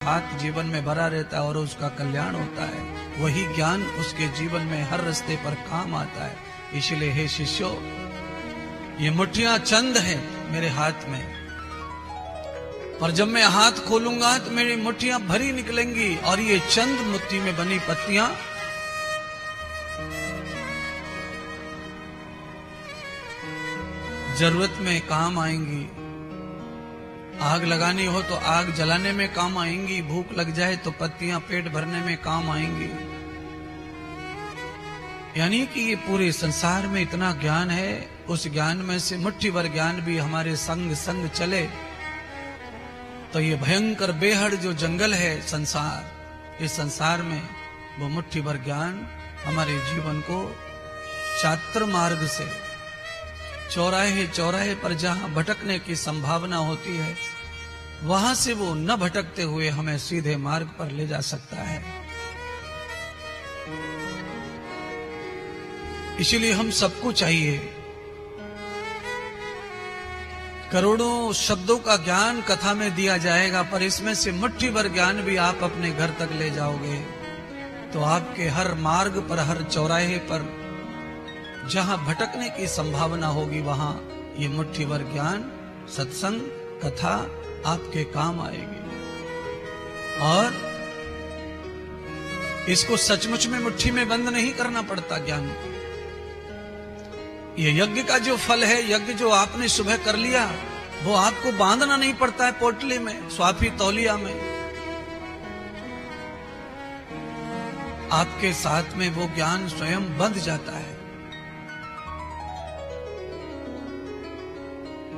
साथ जीवन में भरा रहता है और उसका कल्याण होता है। वही ज्ञान उसके जीवन में हर रास्ते पर काम आता है। इसलिए हे शिष्यों, ये मुट्ठियां चंद है मेरे हाथ में, पर जब मैं हाथ खोलूंगा तो मेरी मुट्ठियां भरी निकलेंगी और ये चंद मुट्ठी में बनी पत्तियां जरूरत में काम आएंगी। आग लगानी हो तो आग जलाने में काम आएंगी, भूख लग जाए तो पत्तियां पेट भरने में काम आएंगी। यानी कि ये पूरे संसार में इतना ज्ञान है, उस ज्ञान में से मुट्ठी भर ज्ञान भी हमारे संग संग चले तो ये भयंकर बेहद जो जंगल है संसार, इस संसार में वो मुट्ठी भर ज्ञान हमारे जीवन को चात्र मार्ग से चौराहे चौराहे पर जहां भटकने की संभावना होती है वहां से वो न भटकते हुए हमें सीधे मार्ग पर ले जा सकता है। इसीलिए हम सबको चाहिए, करोड़ों शब्दों का ज्ञान कथा में दिया जाएगा, पर इसमें से मुट्ठी भर ज्ञान भी आप अपने घर तक ले जाओगे तो आपके हर मार्ग पर, हर चौराहे पर जहां भटकने की संभावना होगी वहां ये मुट्ठी भर ज्ञान, सत्संग, कथा आपके काम आएगी। और इसको सचमुच में मुट्ठी में बंद नहीं करना पड़ता ज्ञान को। ये यज्ञ का जो फल है, यज्ञ जो आपने सुबह कर लिया, वो आपको बांधना नहीं पड़ता है पोटली में, स्वाफी तौलिया में। आपके साथ में वो ज्ञान स्वयं बंध जाता है।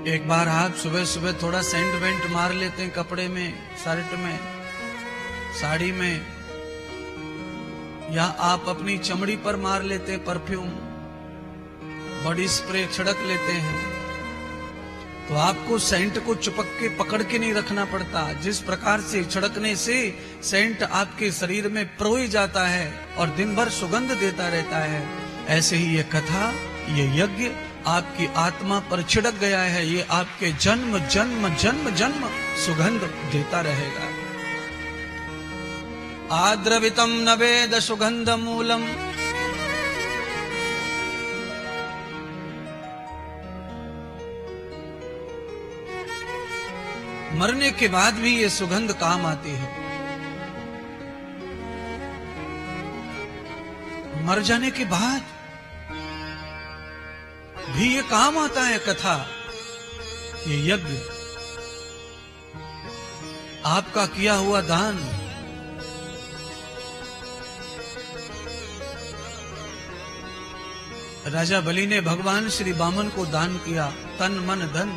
एक बार आप सुबह सुबह थोड़ा सेंट वेंट मार लेते हैं कपड़े में, शर्ट में, साड़ी में, या आप अपनी चमड़ी पर मार लेते हैं परफ्यूम, बॉडी स्प्रे छिड़क लेते हैं, तो आपको सेंट को चिपक के पकड़ के नहीं रखना पड़ता। जिस प्रकार से छिड़कने से सेंट आपके शरीर में प्रोई जाता है और दिन भर सुगंध देता रहता है, ऐसे ही ये कथा, ये यज्ञ आपकी आत्मा पर छिड़क गया है, ये आपके जन्म जन्म जन्म जन्म सुगंध देता रहेगा। आद्रवितम नवेद सुगंध मूलम, मरने के बाद भी ये सुगंध काम आती है। मर जाने के बाद भी ये काम आता है कथा, ये यज्ञ, आपका किया हुआ दान, राजा बलि ने भगवान श्री वामन को दान किया, तन मन धन।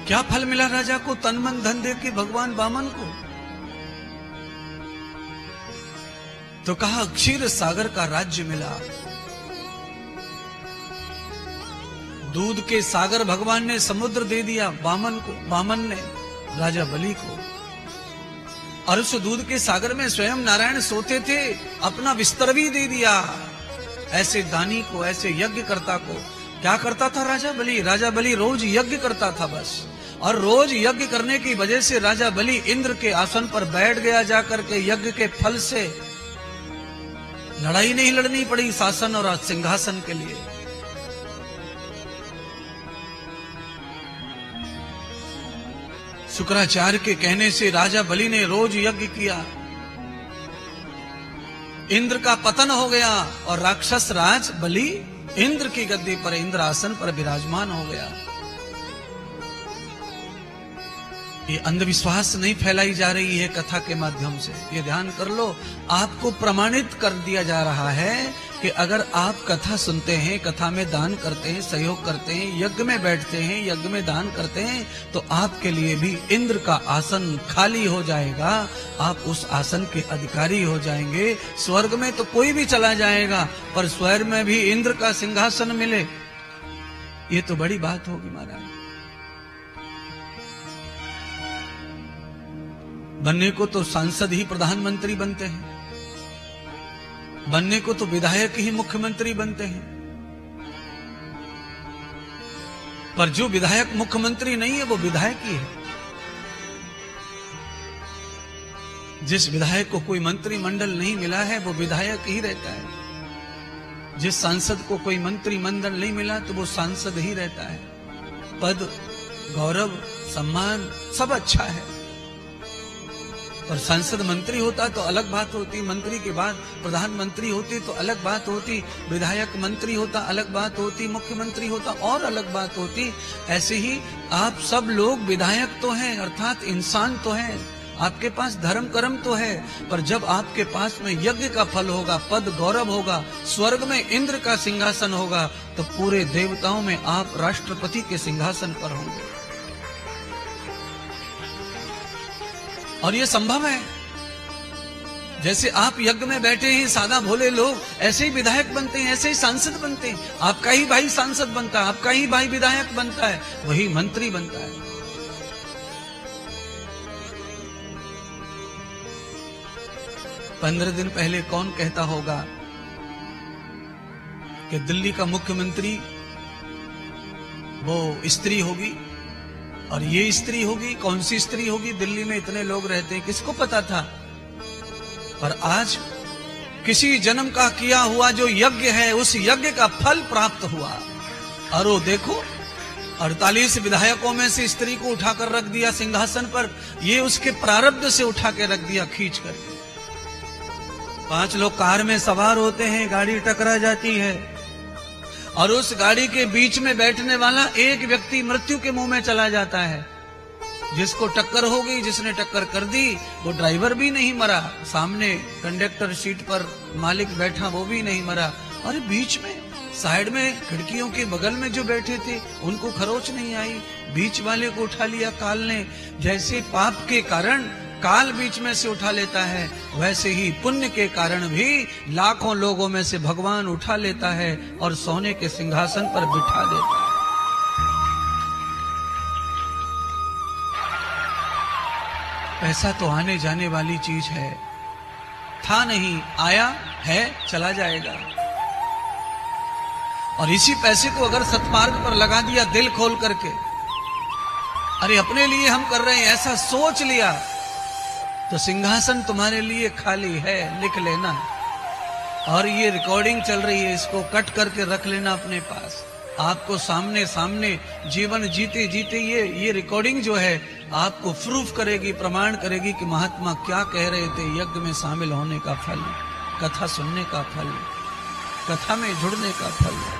क्या फल मिला राजा को तन मन धन दे के भगवान वामन को? तो कहा क्षीर सागर का राज्य मिला। दूध के सागर भगवान ने समुद्र दे दिया वामन को, वामन ने राजा बलि को। और उस दूध के सागर में स्वयं नारायण सोते थे, अपना बिस्तर भी दे दिया। ऐसे दानी को, ऐसे यज्ञ करता को क्या करता था राजा बलि? राजा बलि रोज यज्ञ करता था बस। और रोज यज्ञ करने की वजह से राजा बलि इंद्र के आसन पर बैठ गया जाकर के। यज्ञ के फल से लड़ाई नहीं लड़नी पड़ी शासन और सिंहासन के लिए। शुक्राचार्य के कहने से राजा बलि ने रोज यज्ञ किया, इंद्र का पतन हो गया और राक्षस राज बलि इंद्र की गद्दी पर, इंद्र आसन पर विराजमान हो गया। ये अंधविश्वास नहीं फैलाई जा रही है कथा के माध्यम से, ये ध्यान कर लो। आपको प्रमाणित कर दिया जा रहा है कि अगर आप कथा सुनते हैं, कथा में दान करते हैं, सहयोग करते हैं, यज्ञ में बैठते हैं, यज्ञ में दान करते हैं, तो आपके लिए भी इंद्र का आसन खाली हो जाएगा। आप उस आसन के अधिकारी हो जाएंगे। स्वर्ग में तो कोई भी चला जाएगा, पर स्वर्ग में भी इंद्र का सिंहासन मिले, ये तो बड़ी बात होगी महाराज। बनने को तो सांसद ही प्रधानमंत्री बनते हैं, बनने को तो विधायक ही मुख्यमंत्री बनते हैं, पर जो विधायक मुख्यमंत्री नहीं है वो विधायक ही है। जिस विधायक को कोई मंत्रिमंडल नहीं मिला है वो विधायक ही रहता है। जिस सांसद को कोई मंत्रिमंडल नहीं मिला तो वो सांसद ही रहता है। पद, गौरव, सम्मान सब अच्छा है, पर सांसद मंत्री होता तो अलग बात होती, मंत्री के बाद प्रधानमंत्री होती तो अलग बात होती, विधायक मंत्री होता अलग बात होती, मुख्यमंत्री होता और अलग बात होती। ऐसे ही आप सब लोग विधायक तो हैं, अर्थात इंसान तो हैं, आपके पास धर्म कर्म तो है, पर जब आपके पास में यज्ञ का फल होगा, पद गौरव होगा, स्वर्ग में इंद्र का सिंहासन होगा, तो पूरे देवताओं में आप राष्ट्रपति के सिंहासन पर होंगे। और ये संभव है। जैसे आप यज्ञ में बैठे हैं सादा भोले लोग, ऐसे ही विधायक बनते हैं, ऐसे ही सांसद बनते हैं। आपका ही भाई सांसद बनता है, आपका ही भाई विधायक बनता है, वही मंत्री बनता है। 15 दिन पहले कौन कहता होगा कि दिल्ली का मुख्यमंत्री वो स्त्री होगी और ये स्त्री होगी? कौन सी स्त्री होगी? दिल्ली में इतने लोग रहते हैं, किसको पता था? पर आज किसी जन्म का किया हुआ जो यज्ञ है, उस यज्ञ का फल प्राप्त हुआ। और वो देखो, 48 विधायकों में से स्त्री को उठाकर रख दिया सिंहासन पर। ये उसके प्रारब्ध से उठा के रख दिया खींच कर। 5 लोग कार में सवार होते हैं, गाड़ी टकरा जाती है और उस गाड़ी के बीच में बैठने वाला एक व्यक्ति मृत्यु के मुंह में चला जाता है। जिसको टक्कर हो गई, जिसने टक्कर कर दी, वो ड्राइवर भी नहीं मरा, सामने कंडक्टर सीट पर मालिक बैठा वो भी नहीं मरा, और बीच में साइड में खिड़कियों के बगल में जो बैठे थे उनको खरोच नहीं आई, बीच वाले को उठा लिया काल ने। जैसे पाप के कारण काल बीच में से उठा लेता है, वैसे ही पुण्य के कारण भी लाखों लोगों में से भगवान उठा लेता है और सोने के सिंहासन पर बिठा देता है। पैसा तो आने जाने वाली चीज है, था नहीं, आया है, चला जाएगा। और इसी पैसे को अगर सत्मार्ग पर लगा दिया दिल खोल करके, अरे अपने लिए हम कर रहे हैं ऐसा सोच लिया, तो सिंहासन तुम्हारे लिए खाली है, लिख लेना। और ये रिकॉर्डिंग चल रही है, इसको कट करके रख लेना अपने पास। आपको सामने सामने जीवन जीते जीते ये रिकॉर्डिंग जो है आपको प्रूफ करेगी, प्रमाण करेगी कि महात्मा क्या कह रहे थे। यज्ञ में शामिल होने का फल, कथा सुनने का फल, कथा में जुड़ने का फल।